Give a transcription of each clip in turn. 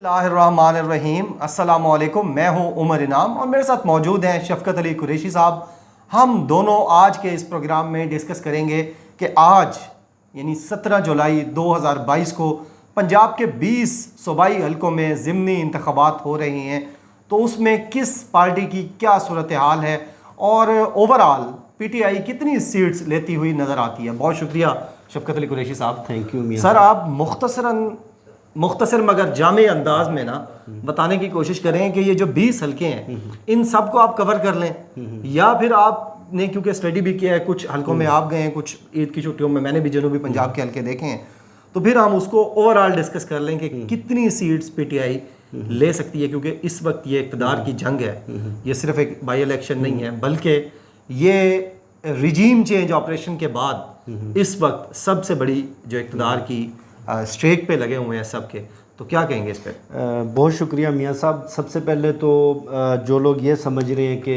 बिस्मिल्लाहिर्रहमानिर्रहीम अस्सलामुअलैकुम। मैं हूं उमर इनाम और मेरे साथ मौजूद हैं शफ़क़त अली कुरैशी साहब। हम दोनों आज के इस प्रोग्राम में डिस्कस करेंगे कि आज यानी 17 जुलाई 2022 को पंजाब के 20 सूबाई हलकों में ज़िमनी इंतख़ाबात हो रही हैं, तो उसमें किस पार्टी की क्या सूरत हाल है और ओवरऑल PTI कितनी सीट्स लेती हुई नज़र आती है। बहुत शुक्रिया शफ़क़त अली कुरैशी साहब। थैंक यू सर, आप मुख्तसर मगर जामे अंदाज में ना बताने की कोशिश करें कि ये जो 20 हलके हैं इन सब को आप कवर कर लें, या फिर आपने क्योंकि स्टडी भी किया है, कुछ हलकों में आप गए हैं, कुछ ईद की छुट्टियों में मैंने भी जनूबी पंजाब के हलके देखे हैं, तो फिर हम उसको ओवरऑल डिस्कस कर लें कि कितनी सीट्स PTI ले सकती है, क्योंकि इस वक्त ये इक़्तिदार की जंग है। ये सिर्फ एक बाई इलेक्शन नहीं है, बल्कि ये रिजीम चेंज ऑपरेशन के बाद इस वक्त सबसे बड़ी जो इक़्तिदार की स्ट्रेक पे लगे हुए हैं सबके। तो क्या कहेंगे इस पे? बहुत शुक्रिया मियाँ साहब। सबसे पहले तो जो लोग ये समझ रहे हैं कि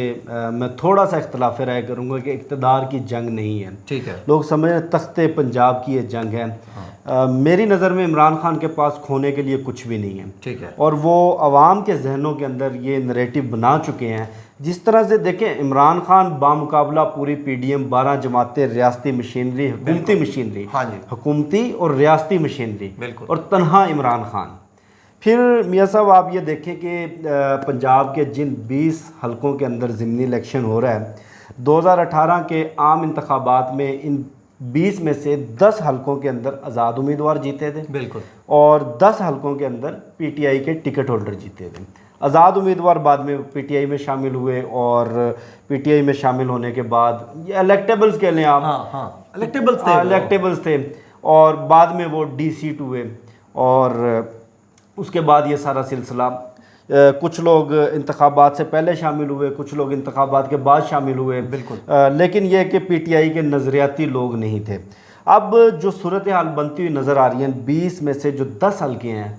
मैं थोड़ा सा इख्तलाफ राय करूँगा कि इक़्तिदार की जंग नहीं है। ठीक है। लोग समझ रहे हैं तख्ते पंजाब की ये जंग है। हाँ। मेरी नज़र में इमरान खान के पास खोने के लिए कुछ भी नहीं है। ठीक है। और वो अवाम के जहनों के अंदर ये नरेटिव बना चुके हैं। जिस तरह से देखें, इमरान खान बामुकाबला पूरी PDM 12 जमातें, रियासती मशीनरी, हुकूमती मशीनरी, हाँ जी, हुकूमती और रियासती मशीनरी, बिल्कुल, और तन्हा इमरान खान। फिर मियाँ साहब आप ये देखें कि पंजाब के जिन 20 हलकों के अंदर ज़िमनी इलेक्शन हो रहा है, 2018 के आम इंतखाबात में इन 20 में से 10 हलकों के अंदर आज़ाद उम्मीदवार जीते थे, बिल्कुल, और 10 हलकों के अंदर PTI के टिकट होल्डर जीते थे। आज़ाद उम्मीदवार बाद में PTI में शामिल हुए और PTI में शामिल होने के बाद ये इलेक्टेबल्स कह लें आप। हाँ, इलेक्टेबल्स थे और बाद में वो D-सीट हुए और उसके बाद ये सारा सिलसिला। कुछ लोग इंतखाबात से पहले शामिल हुए, कुछ लोग इंतखाबात के बाद शामिल हुए, बिल्कुल। लेकिन यह कि PTI के नज़रियाती लोग नहीं थे। अब जो सूरत हाल बनती हुई नज़र आ रही है, 20 में से जो 10 हलके हैं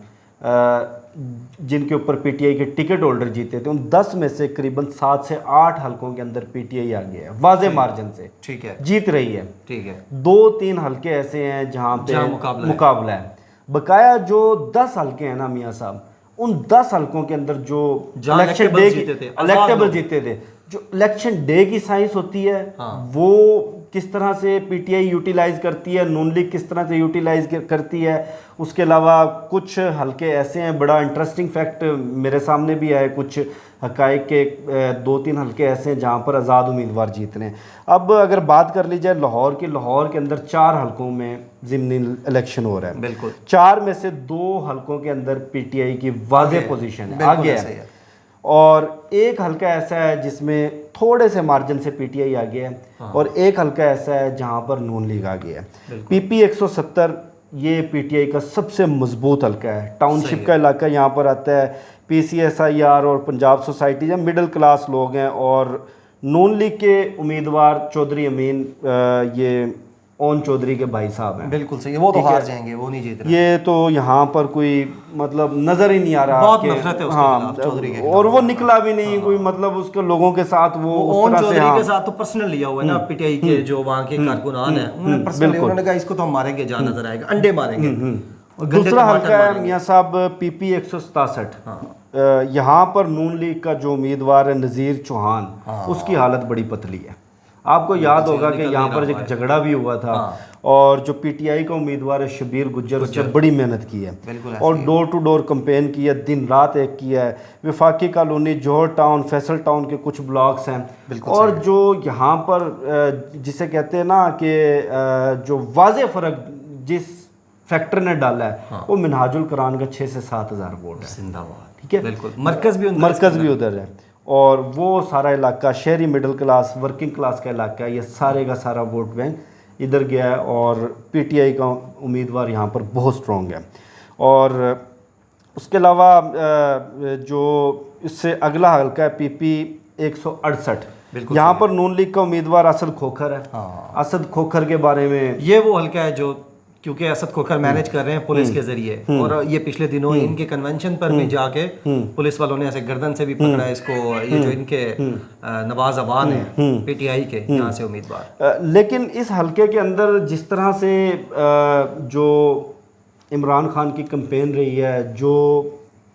जिनके ऊपर PTI के टिकट होल्डर जीते थे, उन 10 में से करीबन 7 से 8 हलकों के अंदर PTI आ गया है वाज़े मार्जिन से। ठीक है, जीत रही है। ठीक है। 2-3 हलके ऐसे हैं जहाँ पे मुकाबला है। बकाया जो 10 हलके हैं ना मियाँ साहब, उन 10 हलकों के अंदर जो इलेक्शन डे इलेक्टेबल जीते थे, जो इलेक्शन डे की साइंस होती है, वो किस तरह से PTI यूटिलाइज़ करती है, नून लीग किस तरह से यूटिलाइज़ करती है। उसके अलावा कुछ हलके ऐसे हैं, बड़ा इंटरेस्टिंग फैक्ट मेरे सामने भी आए, कुछ हकाइक के 2-3 हलके ऐसे हैं जहाँ पर आज़ाद उम्मीदवार जीत रहे हैं। अब अगर बात कर ली जाए लाहौर की, लाहौर के अंदर 4 हलकों में ज़िमनी इलेक्शन हो रहा है। बिल्कुल। 4 में से 2 हलकों के अंदर PTI की वाज़ेह पोजीशन है, आगे है, और एक हलका ऐसा है जिसमें थोड़े से मार्जिन से PTI आ गया है। हाँ। और एक हलका ऐसा है जहां पर नून लीग आ गया है। PP 170 ये PTI का सबसे मजबूत हलका है, टाउनशिप का इलाका यहाँ पर आता है। PCSIR और पंजाब सोसाइटी जब मिडिल क्लास लोग हैं, और नून लीग के उम्मीदवार चौधरी अमीन ये ओन चौधरी के भाई साहब हैं। बिल्कुल सही है, वो तो हार जाएंगे, वो नहीं जीत रहे। ये तो यहाँ पर कोई मतलब नजर ही नहीं आ रहा, बहुत नफरत है उसके खिलाफ, चौधरी के, और वो निकला भी नहीं। कोई मतलब उसके लोगों के साथ वो ओन चौधरी के साथ तो पर्सनल लिया हुआ है ना PTI के जो वहाँ के कारकुनान हैं, उन्होंने पर्सनल, उन्होंने कहा इसको तो हम मारेंगे जहाँ नजर आएगा, अंडे मारेंगे। दूसरा हल्का है मियाँ साहब PP 167। यहाँ पर नून लीग का जो उम्मीदवार है नज़ीर चौहान, उसकी हालत बड़ी पतली है। आपको याद होगा कि यहाँ पर एक झगड़ा भी हुआ था, और जो PTI का उम्मीदवार है शबीर गुज्जर, उसने बड़ी मेहनत की है और डोर टू डोर कैंपेन की है, दिन रात एक किया है। वफाकी कॉलोनी, जौहर टाउन, फैसल टाउन के कुछ ब्लॉक्स हैं, और जो यहाँ पर जिसे कहते हैं ना कि जो वाज़े फ़र्क जिस फैक्टर ने डाला है, वो मिनहाजुल कुरान का 6 से 7 हज़ार वोट है। जिंदाबाद। ठीक है, बिल्कुल। मरकज़ भी उधर है, और वो सारा इलाका शहरी मिडिल क्लास वर्किंग क्लास का इलाका है। ये सारे का सारा वोट बैंक इधर गया है, और PTI का उम्मीदवार यहाँ पर बहुत स्ट्रॉन्ग है। और उसके अलावा जो इससे अगला हल्का है PP 168, यहाँ पर नून लीग का उम्मीदवार असद खोखर है। असद खोखर के बारे में, ये वो हल्का है जो क्योंकि असद खोखर मैनेज कर रहे हैं पुलिस के जरिए, और ये पिछले दिनों इनके कन्वेंशन पर भी जाके पुलिस वालों ने ऐसे गर्दन से भी पकड़ा है इसको, ये जो इनके नवाज अवान है PTI के यहाँ से उम्मीदवार। लेकिन इस हलके के अंदर जिस तरह से जो इमरान खान की कैंपेन रही है, जो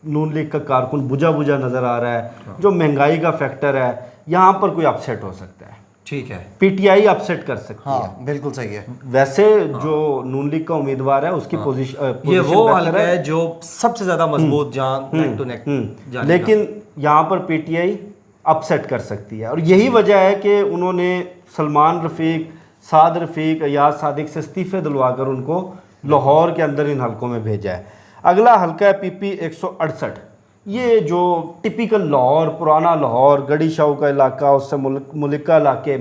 नून लीग का कारकुन बुझा बुझा नज़र आ रहा है, जो महंगाई का फैक्टर है, यहाँ पर कोई अपसेट हो सकता है। ठीक है, पीटीआई अपसेट कर सकती है। हाँ बिल्कुल सही है। वैसे जो नून लीग का उम्मीदवार है उसकी पोजीशन ये वो हल्का है जो सबसे ज्यादा मजबूत जहां नेक टू नेक जाने लेकिन यहाँ पर पीटीआई अपसेट कर सकती है, और यही वजह है कि उन्होंने सलमान रफ़ीक, साद रफ़ीक, अयाज सादिक से इस्तीफे दिलवाकर उनको लाहौर के अंदर इन हलकों में भेजा है। अगला हल्का है पीपी 168। ये जो टिपिकल लाहौर, पुराना लाहौर, गढ़ी शाहू का इलाका, उससे मुलिका इलाके,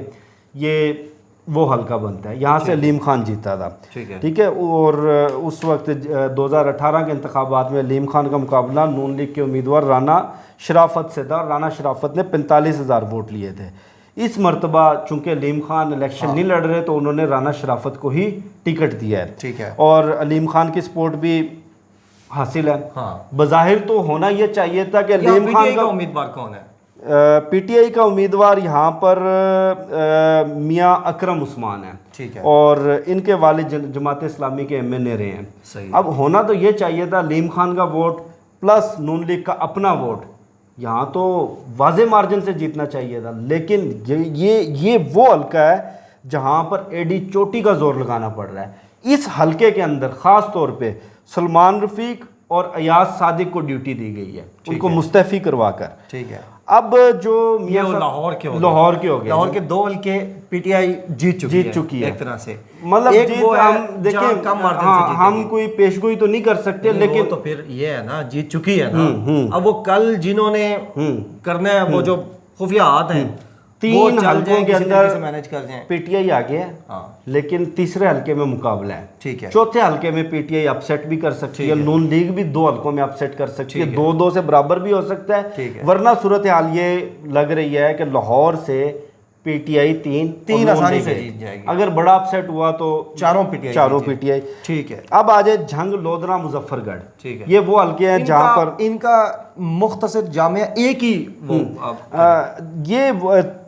ये वो हल्का बनता है। यहाँ से अलीम खान जीता था। ठीक है। और उस वक्त 2018 के इंतखाबात में अलीम खान का मुकाबला नून लीग के उम्मीदवार राना शराफत से था। राना शराफत ने 45,000 वोट लिए थे। इस मरतबा चूंकि अलीम खान इलेक्शन नहीं लड़ रहे, तो उन्होंने राना शराफत को ही टिकट दिया है। ठीक है। और अलीम खान की सपोर्ट भी हासिल है। हाँ। बज़ाहिर तो होना ये चाहिए था कि अलीम खान का उम्मीदवार कौन है? पीटीआई का उम्मीदवार यहाँ पर मियाँ अकरम उस्मान है। ठीक है। और इनके वालिद जमात इस्लामी के एमएनए रहे हैं। सही। अब होना तो ये चाहिए था अलीम खान का वोट प्लस नून लीग का अपना वोट, यहाँ तो वाज़े मार्जिन से जीतना चाहिए था। लेकिन ये वो हल्का है जहाँ पर एडी चोटी का जोर लगाना पड़ रहा है। इस हल्के के अंदर ख़ास तौर पे सलमान रफ़ीक और अयाज सादिक को ड्यूटी दी गई है, उनको मुस्तफ़ी करवा कर। ठीक है। अब जो ये लाहौर के हो गए, लाहौर के 2 हल्के पीटीआई जीत चुकी है एक तरह से। मतलब एक वो हम देखिए, कम मार्जिन से जीतेगी। हम कोई पेशगोई तो नहीं कर सकते, लेकिन तो फिर ये है ना, जीत चुकी है ना। अब वो कल जिन्होंने करना है, वो जो खुफिया हाथ हैं, 3 हल्कों के अंदर मैनेज कर जाए। पीटीआई आगे है। हाँ। लेकिन तीसरे हल्के में मुकाबला है। ठीक है। चौथे हल्के में पीटीआई अपसेट भी कर सकती है। नून लीग भी 2 हल्कों में अपसेट कर सकती है। 2-2 से बराबर भी हो सकता है। वरना सूरत हाल ये लग रही है कि लाहौर से पीटीआई 3 आसानी से जीत जाएगी। अगर बड़ा अपसेट हुआ तो चारों पीटीआई। ठीक है। अब आ जाए झंग, लोधरा, मुजफ्फरगढ़। ठीक है। ये वो हल्के हैं जहां पर इनका मुख्तसर जामिया एक ही वो ये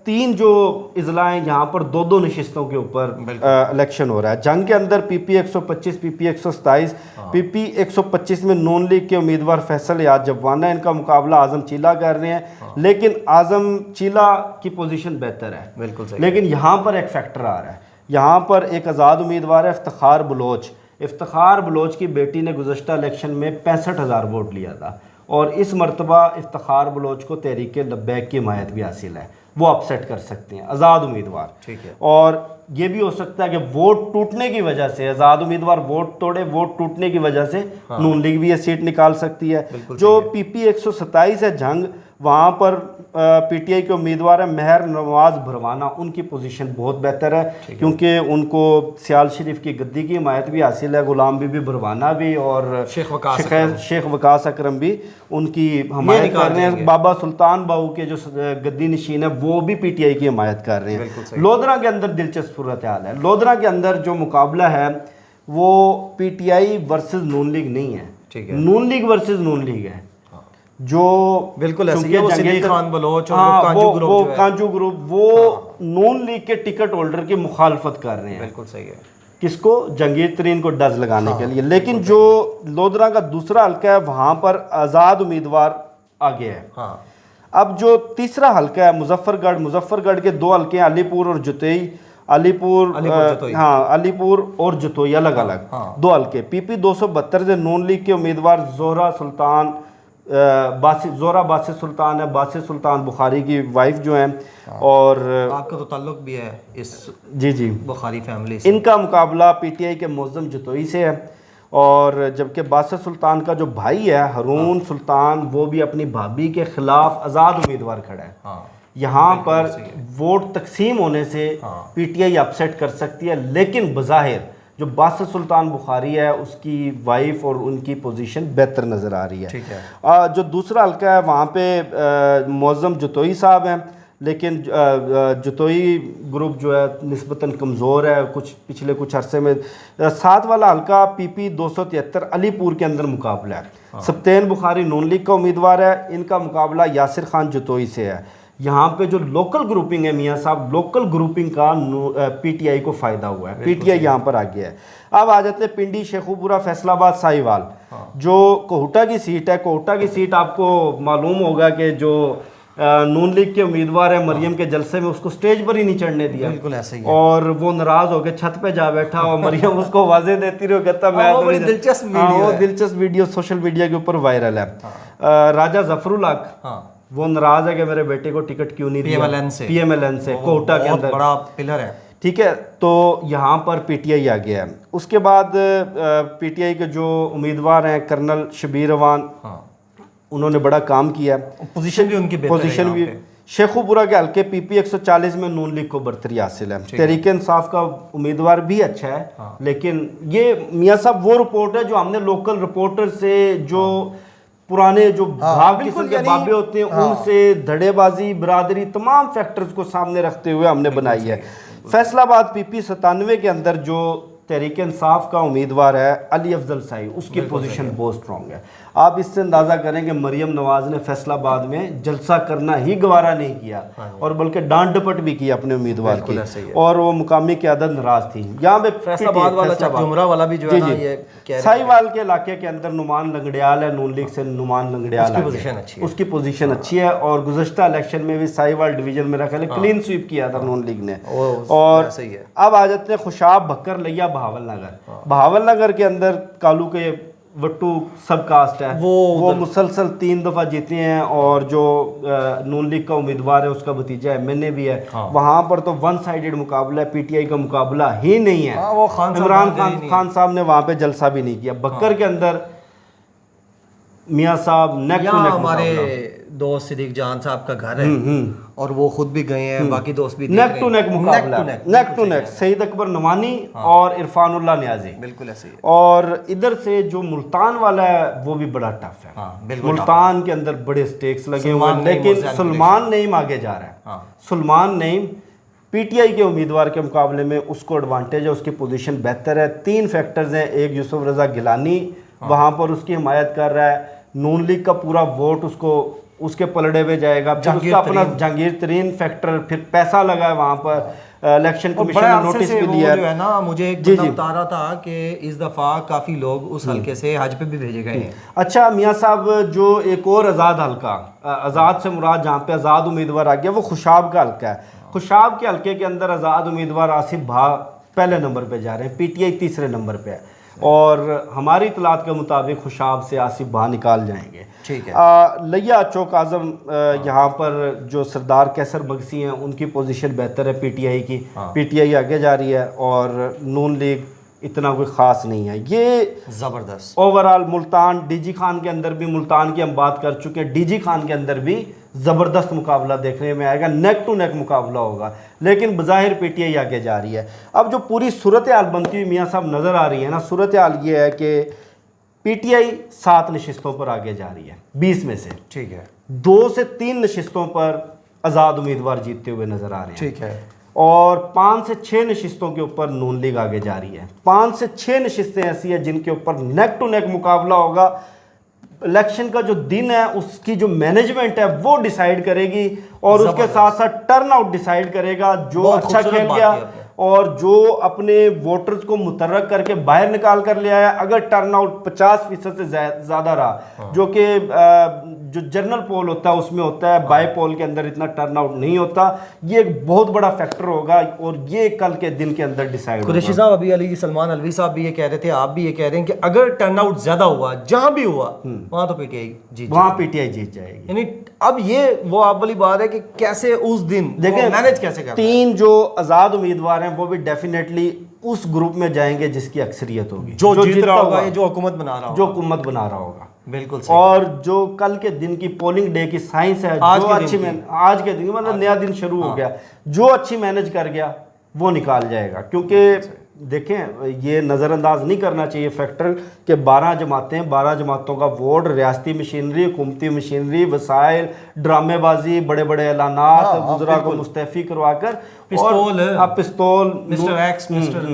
3 जो इजला हैं, यहाँ पर 2-2 नशिस्तों के ऊपर इलेक्शन हो रहा है। जंग के अंदर पीपी 125, पीपी 127। पीपी 125 में नून लीग के उम्मीदवार फैसल याद जवाना, इनका मुकाबला आजम चीला कर रहे हैं। लेकिन आजम चीला की पोजीशन बेहतर है। बिल्कुल सही। लेकिन यहाँ पर एक फैक्टर आ रहा है। यहाँ पर एक आज़ाद उम्मीदवार है इफ्तिखार बलोच। इफ्तिखार बलोच की बेटी ने गुज़श्ता इलेक्शन में 65,000 वोट लिया था, और इस मरतबा इफ्तिखार बलोच को तहरीक लब्बैक की हिमायत भी हासिल है। वो अपसेट कर सकते हैं, आज़ाद उम्मीदवार। ठीक है। और ये भी हो सकता है कि वोट टूटने की वजह से आज़ाद उम्मीदवार वोट तोड़े, वोट टूटने की वजह से नून लीग भी ये सीट निकाल सकती है। जो पीपी 127 है जंग, वहाँ पर पीटीआई के उम्मीदवार है महर नवाज भरवाना। उनकी पोजीशन बहुत बेहतर है, क्योंकि उनको सियाल शरीफ की गद्दी की हिमायत भी हासिल है। गुलाम बीबी भरवाना भी और शेख वकास अकरम भी उनकी हिमायत कर रहे हैं। बाबा सुल्तान बाहू के जो गद्दी नशीन है वो भी पीटीआई की हिमायत कर रहे हैं। लोधरा के अंदर दिलचस्प सूरत हाल है। लोधरा के अंदर जो मुकाबला है वो पीटीआई वर्सेस नून लीग नहीं है। ठीक है। नून लीग वर्सेस नून लीग है, जो बिल्कुल ऐसे वो खान बलोच और वो कांजू ग्रुप वो नून लीग के टिकट होल्डर की मुखालफत कर रहे हैं। बिल्कुल सही है। किसको? जंगीर तरीन को डज लगाने के लिए। लेकिन जो लोधरा का दूसरा हल्का है वहां पर आज़ाद उम्मीदवार आगे है। अब जो तीसरा हल्का है मुजफ्फरगढ़ के 2 हल्के हैं, अलीपुर और जुतई। अलीपुर और जतोई अलग अलग 2 हल्के। पीपी 272 से नून लीग के उम्मीदवार जोहरा बासित सुल्तान है, बासित सुल्तान बुखारी की वाइफ जो हैं, और आपका तो ताल्लुक भी है इस जी बुखारी फैमिली से। इनका मुकाबला पीटीआई के मौज़म जतोई से है। और जबकि बासित सुल्तान का जो भाई है रून सुल्तान, वो भी अपनी भाभी के खिलाफ आज़ाद उम्मीदवार खड़ा है। यहाँ पर वोट तकसीम होने से पीटीआई अपसेट कर सकती है, लेकिन बज़ाहिर जो बासित सुल्तान बुखारी है उसकी वाइफ और उनकी पोजीशन बेहतर नज़र आ रही है। ठीक है। जो दूसरा हल्का है वहाँ पे मौज़म जतोई साहब हैं, लेकिन जतोई ग्रुप जो है निस्बतन कमज़ोर है पिछले कुछ अरसे में। 7 वाला हल्का पीपी 273 अलीपुर के अंदर मुकाबला है। सप्तेन बुखारी नून लीग का उम्मीदवार है, इनका मुकाबला यासिर खान जतोई से है। यहाँ पे जो लोकल ग्रुपिंग है मियाँ साहब, लोकल ग्रुपिंग का पीटीआई को फ़ायदा हुआ है, पीटीआई यहाँ पर आ गया है। अब आ जाते हैं पिंडी, शेखुपुरा, फैसलाबाद, साहिवाल। जो कोहटा की सीट है, कोहटा की सीट आपको मालूम होगा कि जो नून लीग के उम्मीदवार है मरियम के जलसे में, उसको स्टेज पर ही नहीं चढ़ने दिया। बिल्कुल ऐसे ही है। और वो नाराज होकर छत पे जा बैठा और मरियम उसको वाजे देती रही, कहता मैं वो बड़ी दिलचस्प वीडियो वो है। दिलचस्प वीडियो सोशल मीडिया के ऊपर वायरल है। राजा जफरुल हक वो नाराज है कि मेरे बेटे को टिकट क्यों नहीं दिया, पीएमएलएन से कोटा के अंदर, बड़ा पिलर है। ठीक है, तो यहाँ पर पीटीआई आ गया है। उसके बाद पीटीआई के जो उम्मीदवार हैं कर्नल शबीर अवान, उन्होंने बड़ा काम किया है, पोजीशन भी उनकी बेहतर है। पोजीशन भी शेखुपुरा के हल्के पीपी 140 में नून लीग को बर्तरी हासिल है। तहरीक इंसाफ का उम्मीदवार भी अच्छा है, लेकिन ये मियाँ साहब वो रिपोर्ट है जो हमने लोकल रिपोर्टर से, जो पुराने जो भाग किस्म के बाबे होते हैं उनसे, धड़ेबाजी, बिरादरी, तमाम फैक्टर्स को सामने रखते हुए हमने बनाई है। फैसलाबाद पीपी 97 के अंदर जो तहरीक इंसाफ का उम्मीदवार है अली अफजल साई, उसकी पोजीशन बहुत स्ट्रॉन्ग है। आप इससे अंदाज़ा करें कि मरियम नवाज ने फैसलाबाद में जलसा करना ही गवारा नहीं किया और बल्कि डांट डपट भी की अपने उम्मीदवार की, और वो मुकामी क़यादत नाराज थी। यहाँ पे फैसलाबाद वाला जुमरा वाला भी जो है ना, ये साहिवाल के इलाके के अंदर नुमान लंगड़ियाल है, नून लीग से नुमान लंगड़ियाल, उसकी पोजीशन अच्छी है। और गुज़श्ता इलेक्शन में भी साहिवाल डिवीजन में रखा है, क्लीन स्वीप किया था नून लीग ने। और अब आ जाते हैं खुशाब बकर लिया बहावलनगर। बहावलनगर के अंदर कालू के वट्टू सब कास्ट है, वो मुसलसल 3 दफ़ा जीते हैं, और जो नून लीग का उम्मीदवार है उसका भतीजा एमएनए भी है। वहाँ पर तो वन साइडेड मुकाबला है, पीटीआई का मुकाबला ही नहीं है। इमरान खान साहब ने वहाँ पे जलसा भी नहीं किया। बक्कर के अंदर मियाँ साहब नेक टू नेक, हमारे दोस्त सिद्दीक जान साहब का घर है और वो खुद भी गए हैं, बाकी दोस्त भी नेक टू नेक मुकाबला, neck to neck, Saeed Akbar Numani और इरफानुल्लाह नियाजी, बिल्कुल ऐसे ही। और इधर से जो मुल्तान वाला है वो भी बड़ा टफ है। मुल्तान के अंदर बड़े स्टेक्स लगे हुए हैं, लेकिन सुलेमान नईम आगे जा रहा है। सुलेमान नईम पीटीआई के उम्मीदवार के मुकाबले में उसको एडवांटेज है, उसकी पोजीशन बेहतर है। 3 फैक्टर्स हैं, एक यूसुफ रजा गिलानी वहाँ पर उसकी हिमायत कर रहा है, नून लीग का पूरा वोट उसको उसके पलड़े में जाएगा, फिर उसका अपना जहांगीर तरीन फैक्टर, फिर पैसा लगा है वहाँ पर। इलेक्शन कमीशन ने नोटिस भी दिया है ना। मुझे एक बंदा बता रहा था कि इस दफ़ा काफ़ी लोग उस हल्के से हज पे भी भेजे गए हैं। अच्छा मियाँ साहब, जो एक और आज़ाद हल्का, आज़ाद से मुराद जहाँ पे आज़ाद उम्मीदवार आ गया वो खुशाब का हल्का है। खुशाब के हल्के के अंदर आज़ाद उम्मीदवार आसिफ भा पहले नंबर पर जा रहे हैं, पीटीआई तीसरे नंबर पर है, और हमारी इतलात के मुताबिक खुशाब से आसिफ भा निकाल जाएंगे। ठीक है। लिया चौक आज़म यहाँ पर जो सरदार कैसर बगसी हैं उनकी पोजीशन बेहतर है पीटीआई की। पीटीआई आगे जा रही है और नून लीग इतना कोई ख़ास नहीं है। ये ज़बरदस्त ओवरऑल मुल्तान, डीजी खान के अंदर भी, मुल्तान की हम बात कर चुके हैं, डीजी खान के अंदर भी ज़बरदस्त मुकाबला देखने में आएगा, नेक टू नेक मुकाबला होगा, लेकिन बज़ाहिर पीटीआई आगे जा रही है। अब जो पूरी सूरत हाल बनती हुई मियाँ साहब नज़र आ रही है ना, सूरत हाल ये है कि पीटीआई 7 नशिस्तों पर आगे जा रही है 20 में से। ठीक है। 2 से 3 नशिस्तों पर आज़ाद उम्मीदवार जीतते हुए नज़र आ रहे हैं। ठीक है। और 5 से 6 नशिस्तों के ऊपर नून लीग आगे जा रही है। 5 से 6 नशिस्तें ऐसी हैं जिनके ऊपर नेक टू नेक मुकाबला होगा। इलेक्शन का जो दिन है उसकी जो मैनेजमेंट है वो डिसाइड करेगी, और उसके साथ साथ टर्न आउट डिसाइड करेगा। जो अच्छा खेल गया और जो अपने वोटर्स को मुतर्रक करके बाहर निकाल कर ले आया, अगर टर्न आउट 50% से ज़्यादा रहा, जो कि जो जनरल पोल होता है उसमें होता है, बाय पोल के अंदर इतना टर्न आउट नहीं होता, ये एक बहुत बड़ा फैक्टर होगा, और ये कल के दिन के अंदर डिसाइड होगा। कुरैशी साहब, अभी अली सलमान अलवी साहब भी ये कह रहे थे, आप भी ये कह रहे हैं कि अगर टर्न आउट ज़्यादा हुआ, जहाँ भी हुआ वहाँ तो पीटीआई जीत, वहाँ पीटीआई जीत जाएगी। यानी अब ये वो आप वाली बात है कि कैसे उस दिन देखिए मैनेज कैसे करना। 3 जो आज़ाद उम्मीदवार हैं वो भी डेफिनेटली उस ग्रुप में जाएंगे जिसकी अक्सरियत होगी, जो जीत रहा होगा, जो हुकूमत बना रहा होगा, जो हुकूमत बना रहा होगा। बिल्कुल सही। और जो कल के दिन की पोलिंग डे की साइंस है, आज जो के अच्छी आज के दिन मतलब नया दिन शुरू हो गया, जो अच्छी मैनेज कर गया वो निकाल जाएगा। क्योंकि देखें, ये नज़रअंदाज नहीं करना चाहिए फैक्टर कि 12 जमातें, 12 जमातों का वोट, रियासती मशीनरी, हुकूमती मशीनरी, वसाइल, ड्रामेबाजी, बड़े बड़े ऐलानात, वज़रा को मुस्तफ़ी करवाकर पिस्तौल, mister X, mister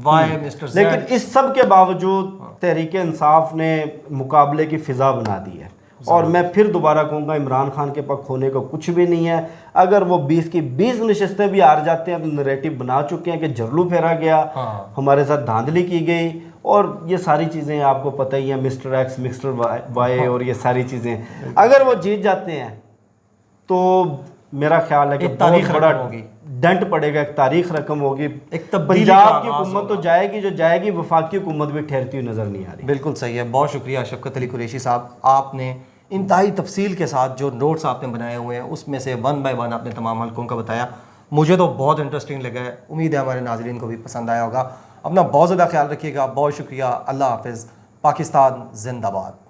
Y, mister Z. लेकिन इस सब के बावजूद तहरीक इंसाफ ने मुकाबले की फ़िज़ा बना दी है, और मैं फिर दोबारा कहूँगा इमरान खान के पास खोने को कुछ भी नहीं है। अगर वो 20 की 20 नशस्तें भी हार जाते हैं तो नरेटिव बना चुके हैं कि जरलू फेरा गया, हमारे साथ धांधली की गई, और ये सारी चीज़ें आपको पता ही है, मिस्टर एक्स मिस्टर वाई और ये सारी चीज़ें। अगर वो जीत जाते हैं तो मेरा ख्याल है कि बहुत बड़ा डेंट पड़ेगा, एक तारीख रकम होगी, एक पंजाब की हुकूमत तो जाएगी जो जाएगी, वफाकी हुकूमत भी ठहरती हुई नज़र नहीं आ रही। बिल्कुल सही है, बहुत शुक्रिया शफ़क़त अली कुरैशी साहब, आपने इंतहाई तफसील के साथ जो नोट्स आपने बनाए हुए हैं उसमें से 1 बाय 1 आपने तमाम हल्कों का बताया। मुझे तो बहुत इंटरेस्टिंग लगा है, उम्मीद है हमारे नाज़रीन को भी पसंद आया होगा। अपना बहुत ज़्यादा ख्याल रखिएगा, बहुत शुक्रिया, अल्लाह हाफ़िज़, पाकिस्तान जिंदाबाद।